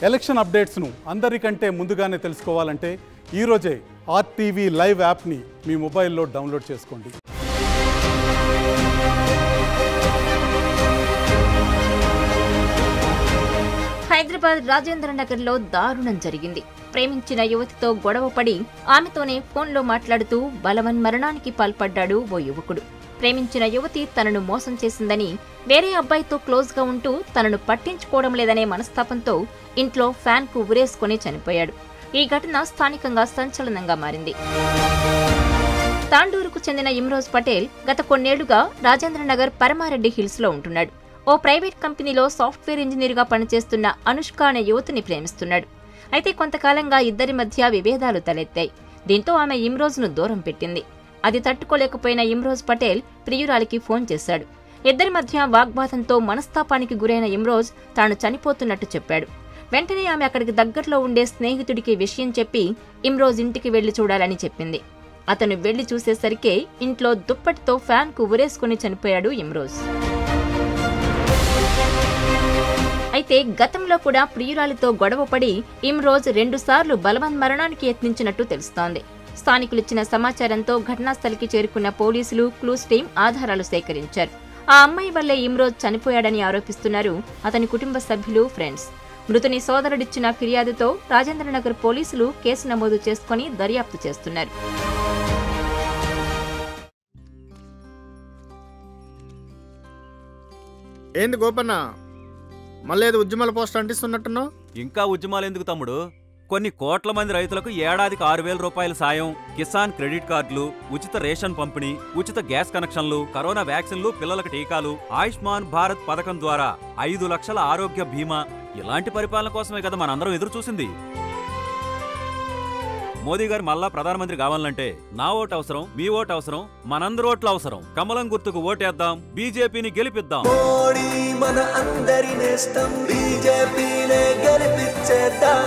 Election అప్డేట్స్ను అందరికంటే ముందుగానే తెలుసుకోవాలంటే ఈరోజే ఆర్టీవీ లైవ్ యాప్ని మీ మొబైల్లో డౌన్లోడ్ చేసుకోండి. హైదరాబాద్ రాజేంద్ర నగర్లో దారుణం జరిగింది. ప్రేమించిన యువతితో గొడవపడి ఆమెతోనే ఫోన్లో మాట్లాడుతూ బలవన్మరణానికి పాల్పడ్డాడు ఓ యువకుడు. ప్రేమించిన యువతి తనను మోసం చేసిందని, వేరే అబ్బాయితో క్లోజ్గా ఉంటూ తనను పట్టించుకోవడం లేదనే మనస్తాపంతో ఇంట్లో ఫ్యాన్కు ఉరేసుకుని చనిపోయాడు. ఈ ఘటన స్థానికంగా సంచలనంగా మారింది. తాండూరుకు చెందిన ఇమ్రోజ్ పటేల్ గత కొన్నేళ్లుగా రాజేంద్రనగర్ పరమారెడ్డి హిల్స్లో ఉంటున్నాడు. ఓ ప్రైవేట్ కంపెనీలో సాఫ్ట్వేర్ ఇంజనీర్గా పనిచేస్తున్న అనుష్క అనే యువతిని ప్రేమిస్తున్నాడు. అయితే కొంతకాలంగా ఇద్దరి మధ్య విభేదాలు తలెత్తాయి. దీంతో ఆమె ఇమ్రోజ్ను దూరం పెట్టింది. అది తట్టుకోలేకపోయిన ఇమ్రోజ్ పటేల్ ప్రియురాలికి ఫోన్ చేశాడు. ఇద్దరి మధ్య వాగ్వాదంతో మనస్తాపానికి గురైన ఇమ్రోజ్ తాను చనిపోతున్నట్టు చెప్పాడు. వెంటనే ఆమె అక్కడికి దగ్గరలో ఉండే స్నేహితుడికి విషయం చెప్పి ఇమ్రోజ్ ఇంటికి వెళ్లి చూడాలని చెప్పింది. అతను వెళ్లి చూసేసరికే ఇంట్లో దుప్పటితో ఫ్యాన్కు ఉరేసుకుని చనిపోయాడు ఇమ్రోజ్. అయితే గతంలో కూడా ప్రియురాలితో గొడవపడి ఇమ్రోజ్ 2 సార్లు బలవన్మరణానికి యత్నించినట్టు తెలుస్తోంది. స్థానికులిచ్చిన సమాచారంతో ఘటనాస్థలికి చేరుకున్న పోలీసులు క్లూస్ టీం ఆధారాలు సేకరించారు. ఆ అమ్మాయి వల్లే ఇమ్రోజ్ చనిపోయాడని ఆరోపిస్తున్నారు అతని కుటుంబ సభ్యులు, ఫ్రెండ్స్. మృతుని సోదరుడిచ్చిన ఫిర్యాదుతో రాజేంద్రనగర్ పోలీసులు కేసు నమోదు చేసుకుని దర్యాప్తు చేస్తున్నారు. ఏంది గోపన్న, మళ్ళీ ఏదో ఉద్యమాల పోస్ట్ అంటిస్తున్నట్టున్నావు? ఇంకా ఉద్యమాలు ఎందుకు తమ్ముడు? కొన్ని కోట్ల మంది రైతులకు ఏడాదికి 6,000 రూపాయల సాయం, కిసాన్ క్రెడిట్ కార్డులు, ఉచిత రేషన్ పంపిణీ, ఉచిత గ్యాస్ కనెక్షన్లు, కరోనా వ్యాక్సిన్లు, పిల్లలకు టీకాలు, ఆయుష్మాన్ భారత్ పథకం ద్వారా 5 లక్షల ఆరోగ్య బీమా, ఇలాంటి పరిపాలన కోసమే కదా మనందరం ఎదురు చూసింది. మోదీ గారు మళ్ళా ప్రధానమంత్రి కావాలంటే నా ఓటు అవసరం, మీ ఓటు అవసరం, మనందరి ఓట్లు అవసరం. కమలం గుర్తుకు ఓటేద్దాం, బీజేపీని గెలిపిద్దాం. మోడీ మన అందరి నేస్తం, బీజేపీనే గెలిపించేద్దాం.